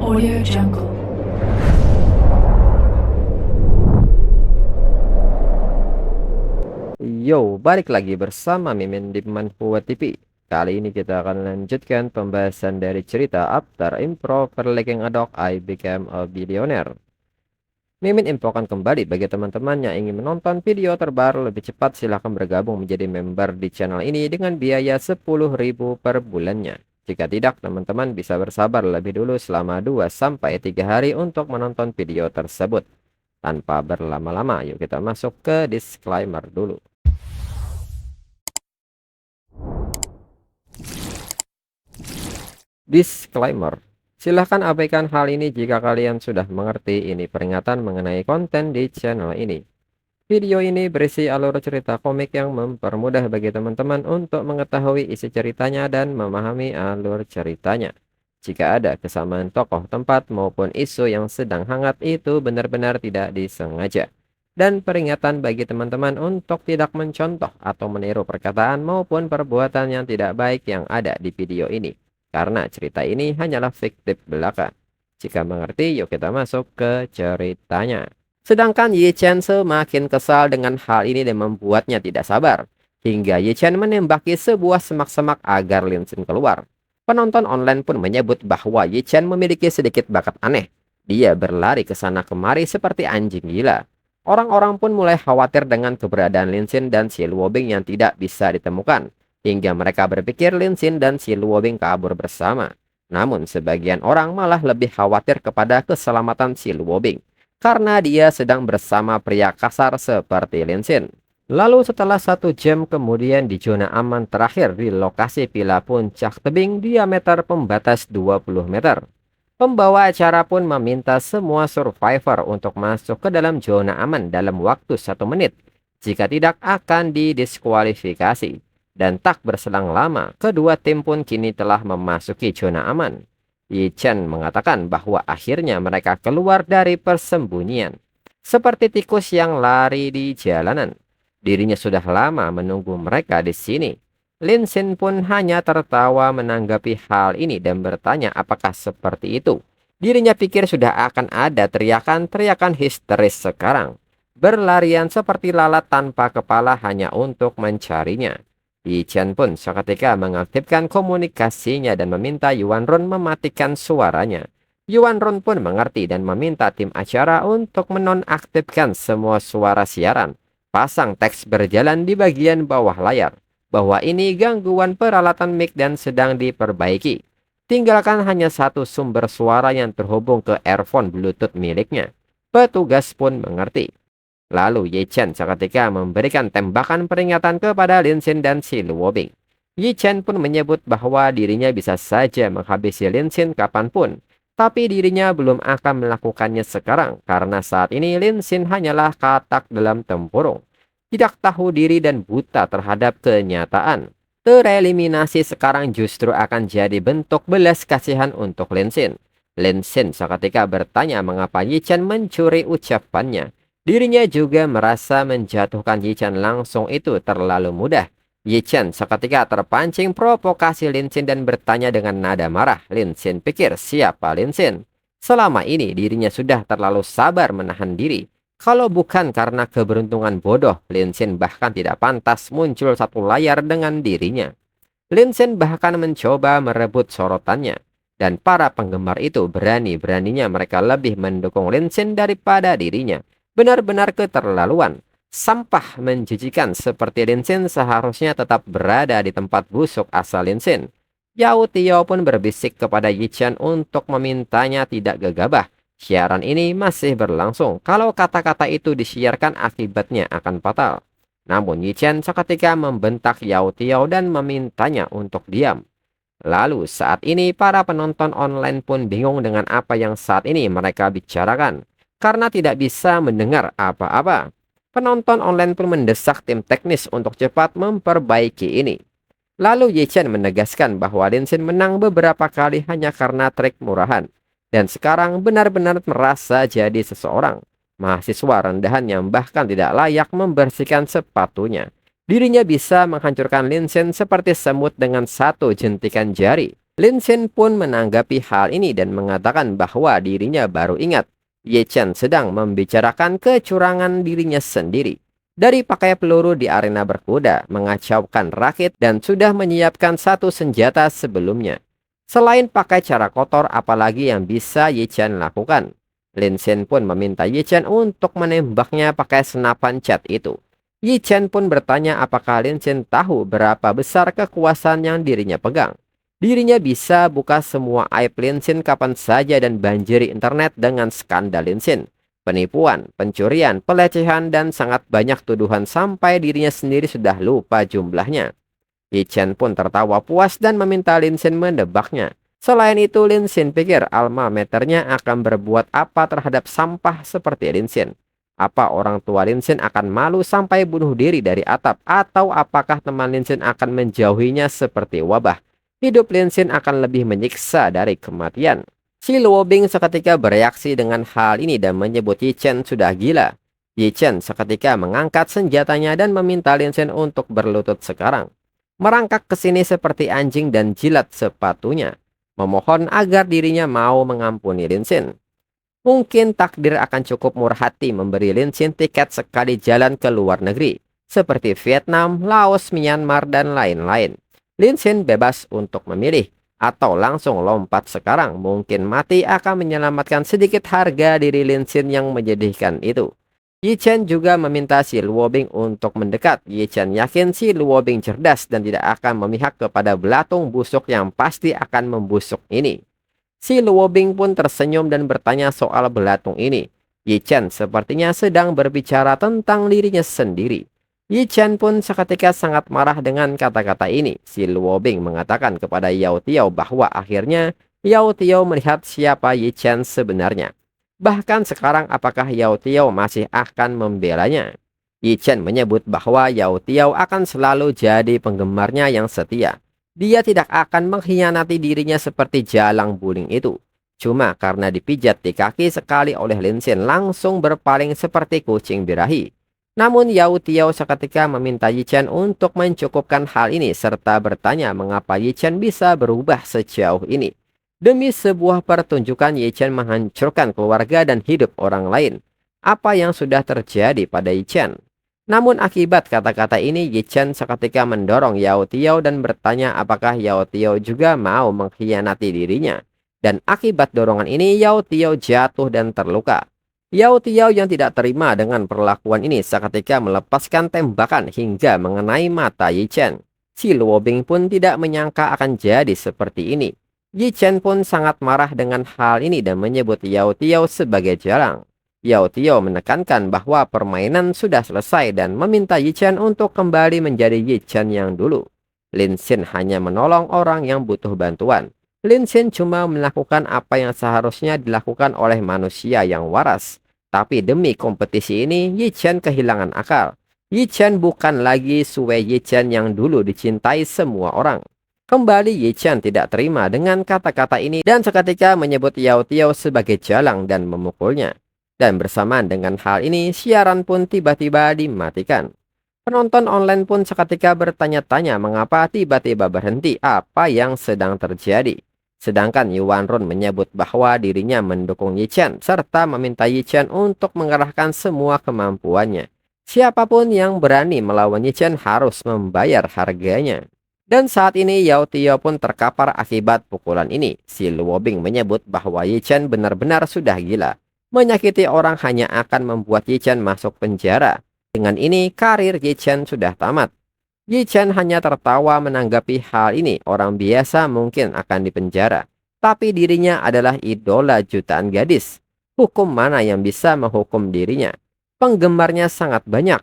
Audio Jungle. Yo, balik lagi bersama Mimin di Manhua TV. Kali ini kita akan lanjutkan pembahasan dari cerita After Improper Legging a Dog, I Became a Billionaire. Mimin infokan kembali bagi teman-teman yang ingin menonton video terbaru lebih cepat, silahkan bergabung menjadi member di channel ini dengan biaya 10.000 per bulannya. Jika tidak, teman-teman bisa bersabar lebih dulu selama 2-3 hari untuk menonton video tersebut. Tanpa berlama-lama, yuk kita masuk ke disclaimer dulu. Disclaimer. Silahkan abaikan hal ini jika kalian sudah mengerti. Ini peringatan mengenai konten di channel ini. Video ini berisi alur cerita komik yang mempermudah bagi teman-teman untuk mengetahui isi ceritanya dan memahami alur ceritanya. Jika ada kesamaan tokoh, tempat, maupun isu yang sedang hangat, itu benar-benar tidak disengaja. Dan peringatan bagi teman-teman untuk tidak mencontoh atau meniru perkataan maupun perbuatan yang tidak baik yang ada di video ini. Karena cerita ini hanyalah fiktif belaka. Jika mengerti, yuk kita masuk ke ceritanya. Sedangkan Ye Chen semakin kesal dengan hal ini dan membuatnya tidak sabar. Hingga Ye Chen menembaki sebuah semak-semak agar Lin Xin keluar. Penonton online pun menyebut bahwa Ye Chen memiliki sedikit bakat aneh. Dia berlari ke sana kemari seperti anjing gila. Orang-orang pun mulai khawatir dengan keberadaan Lin Xin dan si Luo Bing yang tidak bisa ditemukan. Hingga mereka berpikir Lin Xin dan si Luo Bing kabur bersama. Namun sebagian orang malah lebih khawatir kepada keselamatan si Luo Bing, karena dia sedang bersama pria kasar seperti Lin Xin. Lalu setelah 1 jam kemudian di zona aman terakhir di lokasi Villa Puncak Tebing diameter pembatas 20 meter. Pembawa acara pun meminta semua survivor untuk masuk ke dalam zona aman dalam waktu 1 menit. Jika tidak akan didiskualifikasi. Dan tak berselang lama, kedua tim pun kini telah memasuki zona aman. Ye Chen mengatakan bahwa akhirnya mereka keluar dari persembunyian. Seperti tikus yang lari di jalanan. Dirinya sudah lama menunggu mereka di sini. Lin Xin pun hanya tertawa menanggapi hal ini dan bertanya apakah seperti itu. Dirinya pikir sudah akan ada teriakan-teriakan histeris sekarang. Berlarian seperti lalat tanpa kepala hanya untuk mencarinya. Ye Chen pun seketika mengaktifkan komunikasinya dan meminta Yuan Run mematikan suaranya. Yuan Run pun mengerti dan meminta tim acara untuk menonaktifkan semua suara siaran. Pasang teks berjalan di bagian bawah layar bahwa ini gangguan peralatan mic dan sedang diperbaiki. Tinggalkan hanya satu sumber suara yang terhubung ke earphone Bluetooth miliknya. Petugas pun mengerti. Lalu Ye Chen seketika memberikan tembakan peringatan kepada Lin Xin dan si Luo Bing. Ye Chen pun menyebut bahwa dirinya bisa saja menghabisi Lin Xin kapanpun. Tapi dirinya belum akan melakukannya sekarang karena saat ini Lin Xin hanyalah katak dalam tempurung. Tidak tahu diri dan buta terhadap kenyataan. Tereliminasi sekarang justru akan jadi bentuk belas kasihan untuk Lin Xin. Lin Xin seketika bertanya mengapa Ye Chen mencuri ucapannya. Dirinya juga merasa menjatuhkan Ye Chen langsung itu terlalu mudah. Ye Chen seketika terpancing provokasi Lin Xin dan bertanya dengan nada marah. Lin Xin pikir siapa Lin Xin? Selama ini dirinya sudah terlalu sabar menahan diri. Kalau bukan karena keberuntungan bodoh, Lin Xin bahkan tidak pantas muncul satu layar dengan dirinya. Lin Xin bahkan mencoba merebut sorotannya. Dan para penggemar itu berani-beraninya mereka lebih mendukung Lin Xin daripada dirinya. Benar-benar keterlaluan. Sampah menjijikan seperti Lin Xin seharusnya tetap berada di tempat busuk asal Lin Xin. Yao Tio pun berbisik kepada Ye Chen untuk memintanya tidak gegabah. Siaran ini masih berlangsung. Kalau kata-kata itu disiarkan akibatnya akan fatal. Namun Ye Chen seketika membentak Yao Tio dan memintanya untuk diam. Lalu saat ini para penonton online pun bingung dengan apa yang saat ini mereka bicarakan. Karena tidak bisa mendengar apa-apa. Penonton online pun mendesak tim teknis untuk cepat memperbaiki ini. Lalu Ye Chen menegaskan bahwa Lin Xin menang beberapa kali hanya karena trik murahan. Dan sekarang benar-benar merasa jadi seseorang. Mahasiswa rendahan yang bahkan tidak layak membersihkan sepatunya. Dirinya bisa menghancurkan Lin Xin seperti semut dengan satu jentikan jari. Lin Xin pun menanggapi hal ini dan mengatakan bahwa dirinya baru ingat Ye Chen sedang membicarakan kecurangan dirinya sendiri. Dari pakai peluru di arena berkuda, mengacaukan rakit, dan sudah menyiapkan satu senjata sebelumnya. Selain pakai cara kotor, apalagi yang bisa Ye Chen lakukan? Lin Xin pun meminta Ye Chen untuk menembaknya pakai senapan cat itu. Ye Chen pun bertanya apakah Lin Xin tahu berapa besar kekuasaan yang dirinya pegang. Dirinya bisa buka semua aib Lin Xin kapan saja dan banjiri internet dengan skandal Lin Xin. Penipuan, pencurian, pelecehan, dan sangat banyak tuduhan sampai dirinya sendiri sudah lupa jumlahnya. Ye Chen pun tertawa puas dan meminta Lin Xin mendebaknya. Selain itu, Lin Xin pikir alma maternya akan berbuat apa terhadap sampah seperti Lin Xin. Apa orang tua Lin Xin akan malu sampai bunuh diri dari atap, atau apakah teman Lin Xin akan menjauhinya seperti wabah? Hidup Lin Xin akan lebih menyiksa dari kematian. Si Luo Bing seketika bereaksi dengan hal ini dan menyebut Ye Chen sudah gila. Ye Chen seketika mengangkat senjatanya dan meminta Lin Xin untuk berlutut sekarang. Merangkak ke sini seperti anjing dan jilat sepatunya, memohon agar dirinya mau mengampuni Lin Xin. Mungkin takdir akan cukup murah hati memberi Lin Xin tiket sekali jalan ke luar negeri, seperti Vietnam, Laos, Myanmar, dan lain-lain. Lin Xin bebas untuk memilih, atau langsung lompat sekarang. Mungkin mati akan menyelamatkan sedikit harga diri Lin Xin yang menyedihkan itu. Ye Chen juga meminta si Luo Bing untuk mendekat. Ye Chen yakin si Luo Bing cerdas dan tidak akan memihak kepada belatung busuk yang pasti akan membusuk ini. Si Luo Bing pun tersenyum dan bertanya soal belatung ini. Ye Chen sepertinya sedang berbicara tentang dirinya sendiri. Ye Chen pun seketika sangat marah dengan kata-kata ini. Si Luo Bing mengatakan kepada Yao Tiao bahwa akhirnya Yao Tiao melihat siapa Ye Chen sebenarnya. Bahkan sekarang apakah Yao Tiao masih akan membelanya? Ye Chen menyebut bahwa Yao Tiao akan selalu jadi penggemarnya yang setia. Dia tidak akan mengkhianati dirinya seperti jalang buling itu. Cuma karena dipijat di kaki sekali oleh Lin Xin langsung berpaling seperti kucing birahi. Namun Yao Tiao seketika meminta Ye Chen untuk mencukupkan hal ini serta bertanya mengapa Ye Chen bisa berubah sejauh ini. Demi sebuah pertunjukan, Ye Chen menghancurkan keluarga dan hidup orang lain. Apa yang sudah terjadi pada Ye Chen? Namun akibat kata-kata ini, Ye Chen seketika mendorong Yao Tiao dan bertanya apakah Yao Tiao juga mau mengkhianati dirinya. Dan akibat dorongan ini, Yao Tiao jatuh dan terluka. Yao Tiao yang tidak terima dengan perlakuan ini seketika melepaskan tembakan hingga mengenai mata Ye Chen. Si Luo Bing pun tidak menyangka akan jadi seperti ini. Ye Chen pun sangat marah dengan hal ini dan menyebut Yao Tiao sebagai jalang. Yao Tiao menekankan bahwa permainan sudah selesai dan meminta Ye Chen untuk kembali menjadi Ye Chen yang dulu. Lin Xin hanya menolong orang yang butuh bantuan. Lin Xin cuma melakukan apa yang seharusnya dilakukan oleh manusia yang waras. Tapi demi kompetisi ini, Ye Chen kehilangan akal. Ye Chen bukan lagi Sue Ye Chen yang dulu dicintai semua orang. Kembali Ye Chen tidak terima dengan kata-kata ini dan seketika menyebut Yao Tiao sebagai jalang dan memukulnya. Dan bersamaan dengan hal ini, siaran pun tiba-tiba dimatikan. Penonton online pun seketika bertanya-tanya mengapa tiba-tiba berhenti, apa yang sedang terjadi. Sedangkan Yuan Run menyebut bahwa dirinya mendukung Ye Chen serta meminta Ye Chen untuk mengerahkan semua kemampuannya. Siapapun yang berani melawan Ye Chen harus membayar harganya. Dan saat ini Yao Tiao pun terkapar akibat pukulan ini. Si Luo Bing menyebut bahwa Ye Chen benar-benar sudah gila. Menyakiti orang hanya akan membuat Ye Chen masuk penjara. Dengan ini karir Ye Chen sudah tamat. Ye Chen hanya tertawa menanggapi hal ini. Orang biasa mungkin akan dipenjara. Tapi dirinya adalah idola jutaan gadis. Hukum mana yang bisa menghukum dirinya? Penggemarnya sangat banyak.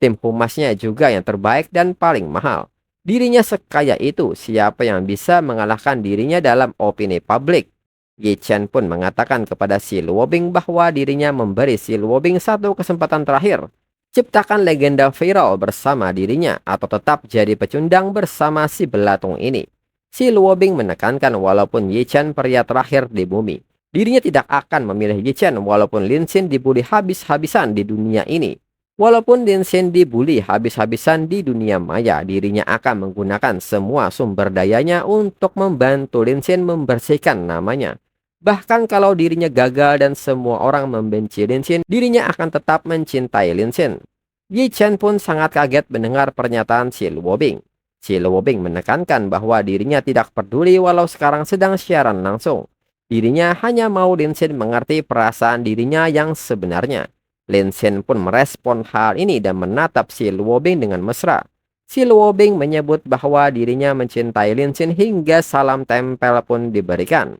Tim humasnya juga yang terbaik dan paling mahal. Dirinya sekaya itu, siapa yang bisa mengalahkan dirinya dalam opini publik? Ye Chen pun mengatakan kepada si Luo Bing bahwa dirinya memberi si Luo Bing satu kesempatan terakhir. Ciptakan legenda viral bersama dirinya atau tetap jadi pecundang bersama si belatung ini. Si Luo Bing menekankan walaupun Ye Chen pria terakhir di bumi, dirinya tidak akan memilih Ye Chen walaupun Lin Xin dibully habis-habisan di dunia ini. Walaupun Lin Xin dibully habis-habisan di dunia maya, dirinya akan menggunakan semua sumber dayanya untuk membantu Lin Xin membersihkan namanya. Bahkan kalau dirinya gagal dan semua orang membenci Lin Xin, dirinya akan tetap mencintai Lin Xin. Yi Chen pun sangat kaget mendengar pernyataan si Luo Bing. Si Luo Bing menekankan bahwa dirinya tidak peduli walau sekarang sedang siaran langsung. Dirinya hanya mau Lin Xin mengerti perasaan dirinya yang sebenarnya. Lin Xin pun merespon hal ini dan menatap si Luo Bing dengan mesra. Si Luo Bing menyebut bahwa dirinya mencintai Lin Xin hingga salam tempel pun diberikan.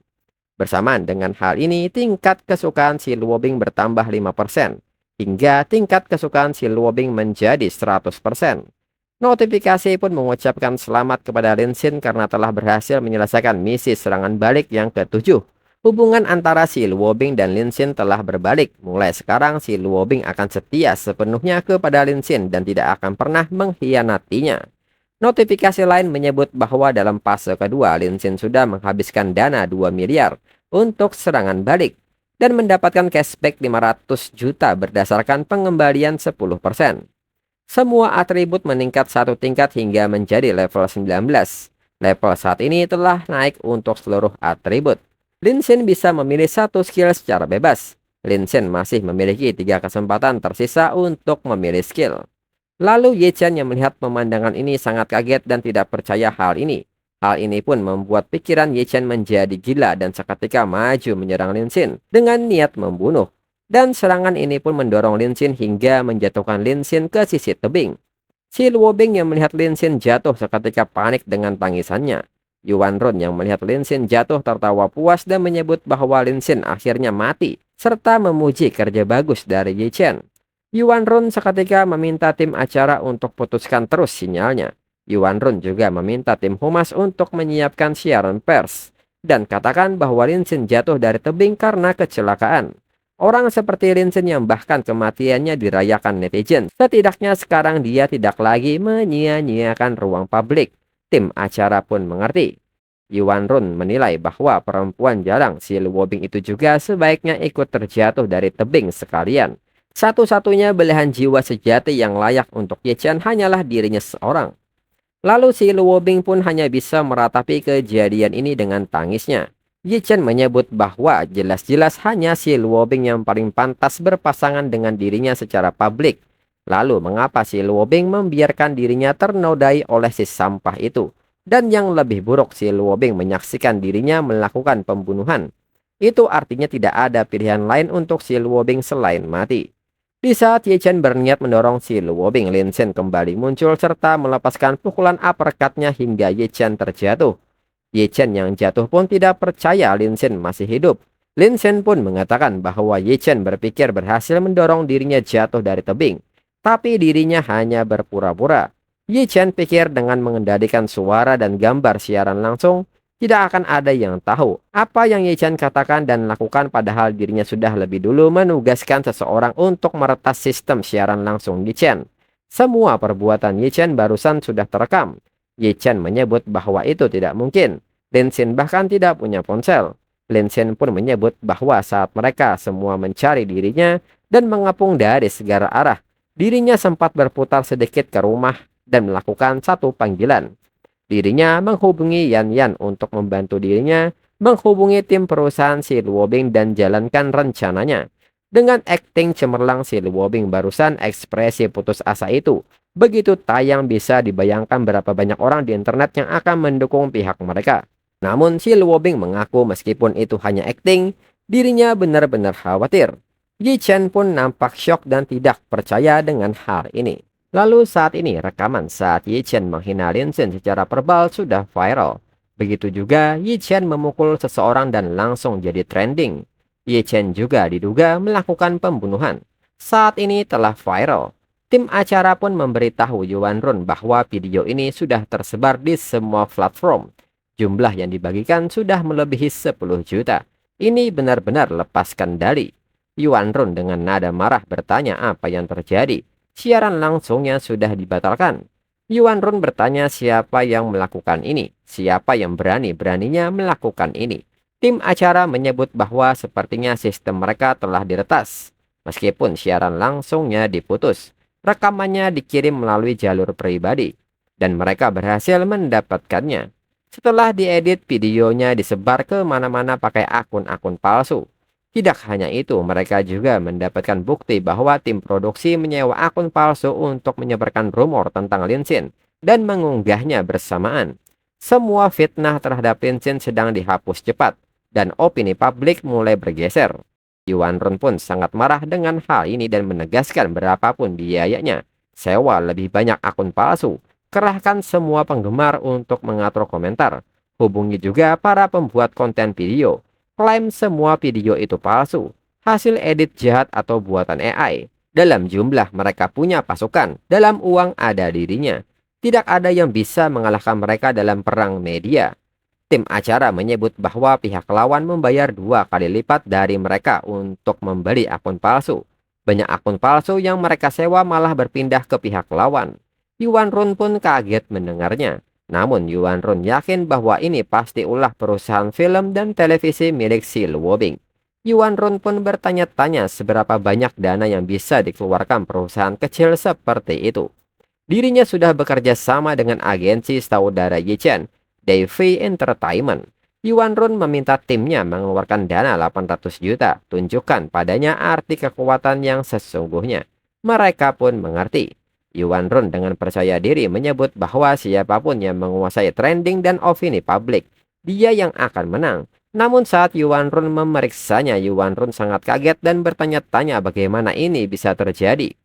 Bersamaan dengan hal ini, tingkat kesukaan si Luo Bing bertambah 5%, hingga tingkat kesukaan si Luo Bing menjadi 100%. Notifikasi pun mengucapkan selamat kepada Lin Xin karena telah berhasil menyelesaikan misi serangan balik yang ke-7. Hubungan antara si Luo Bing dan Lin Xin telah berbalik. Mulai sekarang si Luo Bing akan setia sepenuhnya kepada Lin Xin dan tidak akan pernah mengkhianatinya. Notifikasi lain menyebut bahwa dalam fase kedua Lin Xin sudah menghabiskan dana 2 miliar untuk serangan balik dan mendapatkan cashback 500 juta berdasarkan pengembalian 10%. Semua atribut meningkat satu tingkat hingga menjadi level 19. Level saat ini telah naik untuk seluruh atribut. Lin Xin bisa memilih satu skill secara bebas. Lin Xin masih memiliki 3 kesempatan tersisa untuk memilih skill. Lalu Ye Chen yang melihat pemandangan ini sangat kaget dan tidak percaya hal ini. Hal ini pun membuat pikiran Ye Chen menjadi gila dan seketika maju menyerang Lin Xin dengan niat membunuh. Dan serangan ini pun mendorong Lin Xin hingga menjatuhkan Lin Xin ke sisi tebing. Si Luo Bing yang melihat Lin Xin jatuh seketika panik dengan tangisannya. Yuan Run yang melihat Lin Xin jatuh tertawa puas dan menyebut bahwa Lin Xin akhirnya mati, serta memuji kerja bagus dari Ye Chen. Yuan Run seketika meminta tim acara untuk putuskan terus sinyalnya. Yuan Run juga meminta tim humas untuk menyiapkan siaran pers dan katakan bahwa Lin Xin jatuh dari tebing karena kecelakaan. Orang seperti Lin Xin yang bahkan kematiannya dirayakan netizen, setidaknya sekarang dia tidak lagi menyia-nyiakan ruang publik. Tim acara pun mengerti. Yuan Run menilai bahwa perempuan jarang si Luo Bing itu juga sebaiknya ikut terjatuh dari tebing sekalian. Satu-satunya belahan jiwa sejati yang layak untuk Ye Chen hanyalah dirinya seorang. Lalu si Luo Bing pun hanya bisa meratapi kejadian ini dengan tangisnya. Ye Chen menyebut bahwa jelas-jelas hanya si Luo Bing yang paling pantas berpasangan dengan dirinya secara publik. Lalu mengapa si Luo Bing membiarkan dirinya ternodai oleh si sampah itu? Dan yang lebih buruk, si Luo Bing menyaksikan dirinya melakukan pembunuhan. Itu artinya tidak ada pilihan lain untuk si Luo Bing selain mati. Di saat Ye Chen berniat mendorong si Luo Bing, Lin Xin kembali muncul serta melepaskan pukulan uppercut-nya hingga Ye Chen terjatuh. Ye Chen yang jatuh pun tidak percaya Lin Xin masih hidup. Lin Xin pun mengatakan bahwa Ye Chen berpikir berhasil mendorong dirinya jatuh dari tebing. Tapi dirinya hanya berpura-pura. Ye Chen pikir dengan mengendalikan suara dan gambar siaran langsung, tidak akan ada yang tahu apa yang Ye Chen katakan dan lakukan padahal dirinya sudah lebih dulu menugaskan seseorang untuk meretas sistem siaran langsung Ye Chen. Semua perbuatan Ye Chen barusan sudah terekam. Ye Chen menyebut bahwa itu tidak mungkin. Lin Xin bahkan tidak punya ponsel. Lin Xin pun menyebut bahwa saat mereka semua mencari dirinya dan mengepung dari segala arah, dirinya sempat berputar sedikit ke rumah dan melakukan satu panggilan. Dirinya menghubungi Yan Yan untuk membantu dirinya menghubungi tim perusahaan si Luo Bing dan jalankan rencananya. Dengan akting cemerlang si Luo Bing barusan, ekspresi putus asa itu begitu tayang bisa dibayangkan berapa banyak orang di internet yang akan mendukung pihak mereka. Namun si Luo Bing mengaku meskipun itu hanya akting, dirinya benar-benar khawatir. Ye Chen pun nampak syok dan tidak percaya dengan hal ini. Lalu saat ini rekaman saat Ye Chen menghina Lin Xin secara verbal sudah viral. Begitu juga Ye Chen memukul seseorang dan langsung jadi trending. Ye Chen juga diduga melakukan pembunuhan. Saat ini telah viral. Tim acara pun memberitahu Yuan Run bahwa video ini sudah tersebar di semua platform. Jumlah yang dibagikan sudah melebihi 10 juta. Ini benar-benar lepas kendali. Yuan Run dengan nada marah bertanya apa yang terjadi. Siaran langsungnya sudah dibatalkan. Yuan Run bertanya siapa yang melakukan ini. Siapa yang berani-beraninya melakukan ini. Tim acara menyebut bahwa sepertinya sistem mereka telah diretas. Meskipun siaran langsungnya diputus. Rekamannya dikirim melalui jalur pribadi, dan mereka berhasil mendapatkannya. Setelah diedit, videonya disebar ke mana-mana pakai akun-akun palsu. Tidak hanya itu, mereka juga mendapatkan bukti bahwa tim produksi menyewa akun palsu untuk menyebarkan rumor tentang Lin Xin dan mengunggahnya bersamaan. Semua fitnah terhadap Lin Xin sedang dihapus cepat, dan opini publik mulai bergeser. Yuan Run pun sangat marah dengan hal ini dan menegaskan berapapun biayanya, sewa lebih banyak akun palsu, kerahkan semua penggemar untuk mengatur komentar, hubungi juga para pembuat konten video, klaim semua video itu palsu, hasil edit jahat atau buatan AI. Dalam jumlah mereka punya pasukan, dalam uang ada dirinya. Tidak ada yang bisa mengalahkan mereka dalam perang media. Tim acara menyebut bahwa pihak lawan membayar 2 kali lipat dari mereka untuk membeli akun palsu. Banyak akun palsu yang mereka sewa malah berpindah ke pihak lawan. Yuan Run pun kaget mendengarnya. Namun Yuan Run yakin bahwa ini pasti ulah perusahaan film dan televisi milik si Luo Bing. Yuan Run pun bertanya-tanya seberapa banyak dana yang bisa dikeluarkan perusahaan kecil seperti itu. Dirinya sudah bekerja sama dengan agensi saudara Ye Chen, Davey Entertainment. Yuan Run meminta timnya mengeluarkan dana 800 juta, tunjukkan padanya arti kekuatan yang sesungguhnya. Mereka pun mengerti. Yuan Run dengan percaya diri menyebut bahwa siapapun yang menguasai trending dan opini publik, dia yang akan menang. Namun saat Yuan Run memeriksanya, Yuan Run sangat kaget dan bertanya-tanya bagaimana ini bisa terjadi.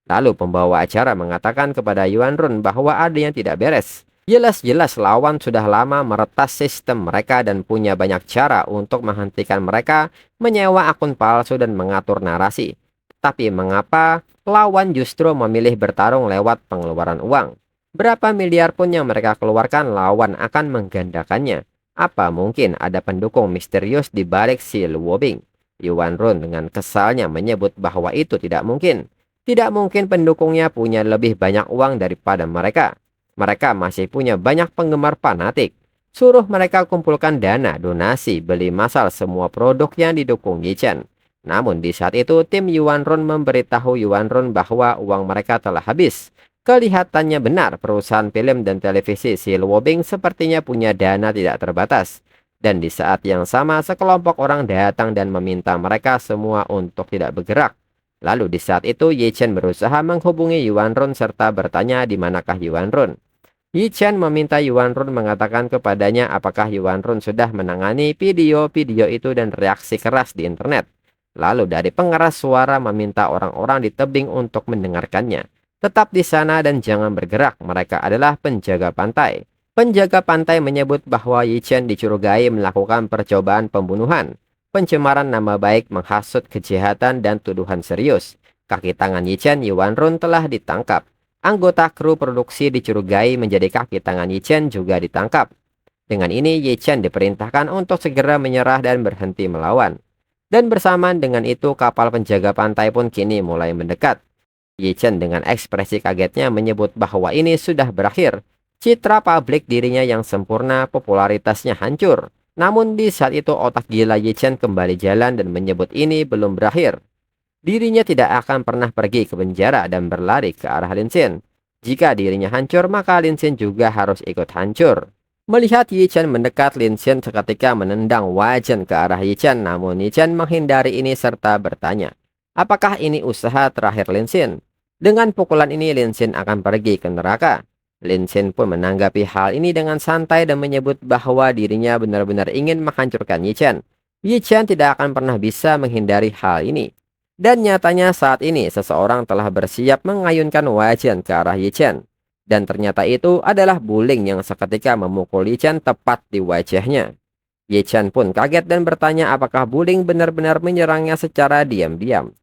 Lalu pembawa acara mengatakan kepada Yuan Run bahwa ada yang tidak beres. Jelas-jelas lawan sudah lama meretas sistem mereka dan punya banyak cara untuk menghentikan mereka menyewa akun palsu dan mengatur narasi. Tapi mengapa lawan justru memilih bertarung lewat pengeluaran uang? Berapa miliar pun yang mereka keluarkan, lawan akan menggandakannya. Apa mungkin ada pendukung misterius di balik si Luo Bing? Yuan Run dengan kesalnya menyebut bahwa itu tidak mungkin. Tidak mungkin pendukungnya punya lebih banyak uang daripada mereka. Mereka masih punya banyak penggemar fanatik. Suruh mereka kumpulkan dana, donasi, beli massal semua produk yang didukung Ye Chen. Namun di saat itu tim Yuan Run memberitahu Yuan Run bahwa uang mereka telah habis. Kelihatannya benar perusahaan film dan televisi si Luo Bing sepertinya punya dana tidak terbatas. Dan di saat yang sama sekelompok orang datang dan meminta mereka semua untuk tidak bergerak. Lalu di saat itu Ye Chen berusaha menghubungi Yuan Run serta bertanya di manakah Yuan Run. Ye Chen meminta Yuan Run mengatakan kepadanya apakah Yuan Run sudah menangani video-video itu dan reaksi keras di internet. Lalu dari pengeras suara meminta orang-orang di tebing untuk mendengarkannya. Tetap di sana dan jangan bergerak, mereka adalah penjaga pantai. Penjaga pantai menyebut bahwa Ye Chen dicurigai melakukan percobaan pembunuhan, pencemaran nama baik, menghasut kejahatan, dan tuduhan serius. Kaki tangan Ye Chen, Yuan Run telah ditangkap. Anggota kru produksi dicurigai menjadi kaki tangan Ye Chen juga ditangkap. Dengan ini Ye Chen diperintahkan untuk segera menyerah dan berhenti melawan. Dan bersamaan dengan itu kapal penjaga pantai pun kini mulai mendekat. Ye Chen dengan ekspresi kagetnya menyebut bahwa ini sudah berakhir. Citra publik dirinya yang sempurna, popularitasnya hancur. Namun di saat itu otak gila Ye Chen kembali jalan dan menyebut ini belum berakhir. Dirinya tidak akan pernah pergi ke penjara dan berlari ke arah Lin Xin. Jika dirinya hancur, maka Lin Xin juga harus ikut hancur. Melihat Ye Chen mendekat, Lin Xin seketika menendang wajan ke arah Ye Chen. Namun Ye Chen menghindari ini serta bertanya, apakah ini usaha terakhir Lin Xin? Dengan pukulan ini Lin Xin akan pergi ke neraka. Lin Xin pun menanggapi hal ini dengan santai dan menyebut bahwa dirinya benar-benar ingin menghancurkan Ye Chen. Ye Chen tidak akan pernah bisa menghindari hal ini. Dan nyatanya saat ini seseorang telah bersiap mengayunkan wajan ke arah Ye Chen. Dan ternyata itu adalah Buling yang seketika memukul Ye Chen tepat di wajahnya. Ye Chen pun kaget dan bertanya apakah Buling benar-benar menyerangnya secara diam-diam.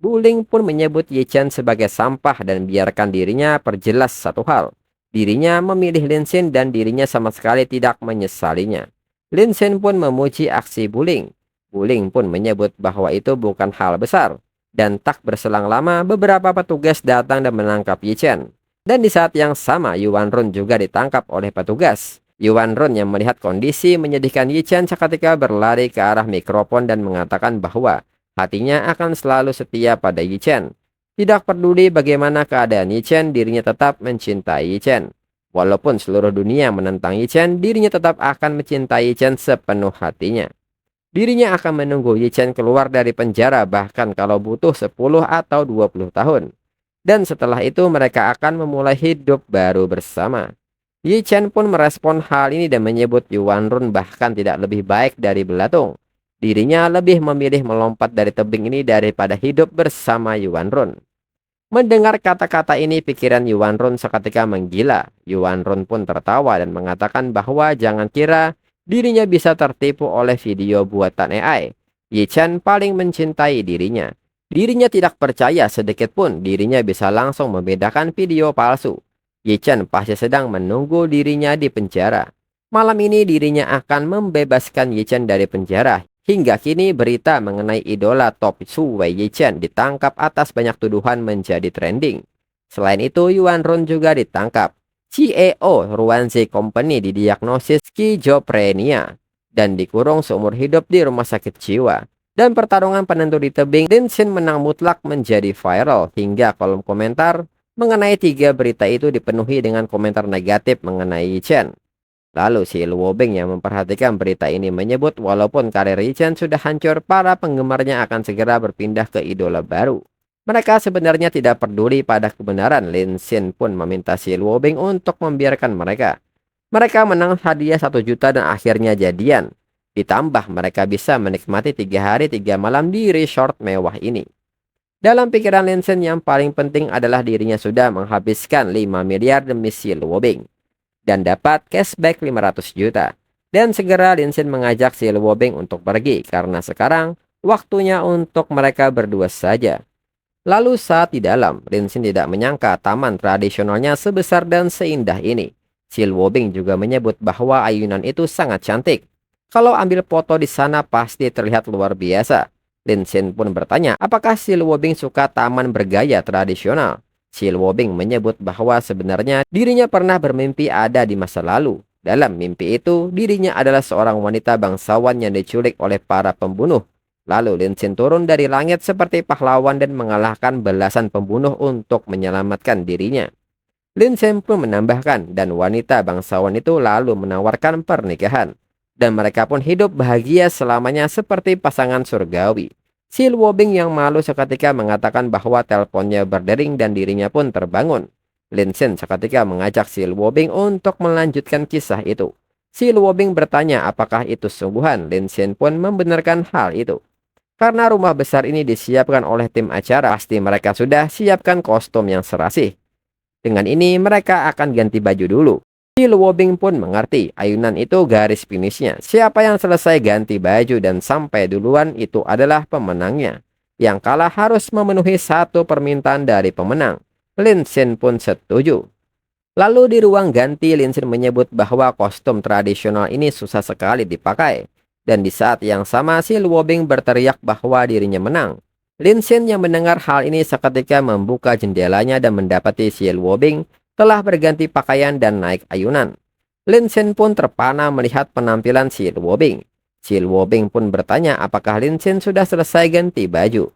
Buling pun menyebut Ye Chen sebagai sampah dan biarkan dirinya perjelas satu hal. Dirinya memilih Lin Xin dan dirinya sama sekali tidak menyesalinya. Lin Xin pun memuji aksi Buling. Buling pun menyebut bahwa itu bukan hal besar. Dan tak berselang lama beberapa petugas datang dan menangkap Ye Chen. Dan di saat yang sama Yuan Run juga ditangkap oleh petugas. Yuan Run yang melihat kondisi menyedihkan Ye Chen seketika berlari ke arah mikrofon dan mengatakan bahwa hatinya akan selalu setia pada Ye Chen. Tidak peduli bagaimana keadaan Yi Chen, dirinya tetap mencintai Yi Chen. Walaupun seluruh dunia menentang Yi Chen, dirinya tetap akan mencintai Yi Chen sepenuh hatinya. Dirinya akan menunggu Yi Chen keluar dari penjara bahkan kalau butuh 10 atau 20 tahun. Dan setelah itu mereka akan memulai hidup baru bersama. Yi Chen pun merespon hal ini dan menyebut Yuan Run bahkan tidak lebih baik dari belatung. Dirinya lebih memilih melompat dari tebing ini daripada hidup bersama Yuan Run. Mendengar kata-kata ini, pikiran Yuan Run seketika menggila. Yuan Run pun tertawa dan mengatakan bahwa jangan kira dirinya bisa tertipu oleh video buatan AI. Yi Chen paling mencintai dirinya. Dirinya tidak percaya sedikit pun dirinya bisa langsung membedakan video palsu. Yi Chen pasti sedang menunggu dirinya di penjara. Malam ini dirinya akan membebaskan Yi Chen dari penjara. Hingga kini berita mengenai idola top Su Wei Yi Chen ditangkap atas banyak tuduhan menjadi trending. Selain itu, Yuan Run juga ditangkap. CEO Ruanzi Company didiagnosis skizofrenia dan dikurung seumur hidup di rumah sakit jiwa. Dan pertarungan penentu di tebing Lin Xin menang mutlak menjadi viral hingga kolom komentar mengenai 3 berita itu dipenuhi dengan komentar negatif mengenai Yi Chen. Lalu si Luo Bing yang memperhatikan berita ini menyebut walaupun karir Yi Chen sudah hancur, para penggemarnya akan segera berpindah ke idola baru. Mereka sebenarnya tidak peduli pada kebenaran. Lin Xin pun meminta si Luo Bing untuk membiarkan mereka. Mereka menang hadiah 1 juta dan akhirnya jadian. Ditambah mereka bisa menikmati 3 hari 3 malam di resort mewah ini. Dalam pikiran Lin Xin yang paling penting adalah dirinya sudah menghabiskan 5 miliar demi si Luo Bing dan dapat cashback 500 juta. Dan segera Lin Xin mengajak si Luo Bing untuk pergi karena sekarang waktunya untuk mereka berdua saja. Lalu saat di dalam, Lin Xin tidak menyangka taman tradisionalnya sebesar dan seindah ini. Si Luo Bing juga menyebut bahwa ayunan itu sangat cantik. Kalau ambil foto di sana pasti terlihat luar biasa. Lin Xin pun bertanya apakah si Luo Bing suka taman bergaya tradisional. Si Luo Bing menyebut bahwa sebenarnya dirinya pernah bermimpi ada di masa lalu. Dalam mimpi itu, dirinya adalah seorang wanita bangsawan yang diculik oleh para pembunuh. Lalu Lin Xin turun dari langit seperti pahlawan dan mengalahkan belasan pembunuh untuk menyelamatkan dirinya. Lin Xin pun menambahkan dan wanita bangsawan itu lalu menawarkan pernikahan. Dan mereka pun hidup bahagia selamanya seperti pasangan surgawi. Si Luo Bing yang malu seketika mengatakan bahwa teleponnya berdering dan dirinya pun terbangun. Lin Xin seketika mengajak si Luo Bing untuk melanjutkan kisah itu. Si Luo Bing bertanya apakah itu sungguhan. Lin Xin pun membenarkan hal itu. Karena rumah besar ini disiapkan oleh tim acara, pasti mereka sudah siapkan kostum yang serasi. Dengan ini mereka akan ganti baju dulu. Si Luo Bing pun mengerti ayunan itu garis finishnya. Siapa yang selesai ganti baju dan sampai duluan itu adalah pemenangnya. Yang kalah harus memenuhi 1 permintaan dari pemenang. Lin Xin pun setuju. Lalu di ruang ganti, Lin Xin menyebut bahwa kostum tradisional ini susah sekali dipakai. Dan di saat yang sama si Luo Bing berteriak bahwa dirinya menang. Lin Xin yang mendengar hal ini seketika membuka jendelanya dan mendapati si Luo Bing telah berganti pakaian dan naik ayunan. Lin Xin pun terpana melihat penampilan si Luo Bing. Si Luo Bing pun bertanya apakah Lin Xin sudah selesai ganti baju.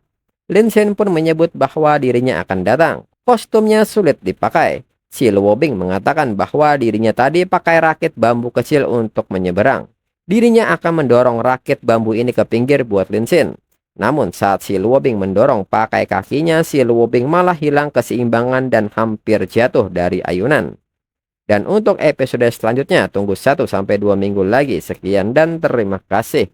Lin Xin pun menyebut bahwa dirinya akan datang. Kostumnya sulit dipakai. Si Luo Bing mengatakan bahwa dirinya tadi pakai rakit bambu kecil untuk menyeberang. Dirinya akan mendorong rakit bambu ini ke pinggir buat Lin Xin. Namun saat si Luo Bing mendorong pakai kakinya, si Luo Bing malah hilang keseimbangan dan hampir jatuh dari ayunan. Dan untuk episode selanjutnya tunggu 1-2 minggu lagi. Sekian dan terima kasih.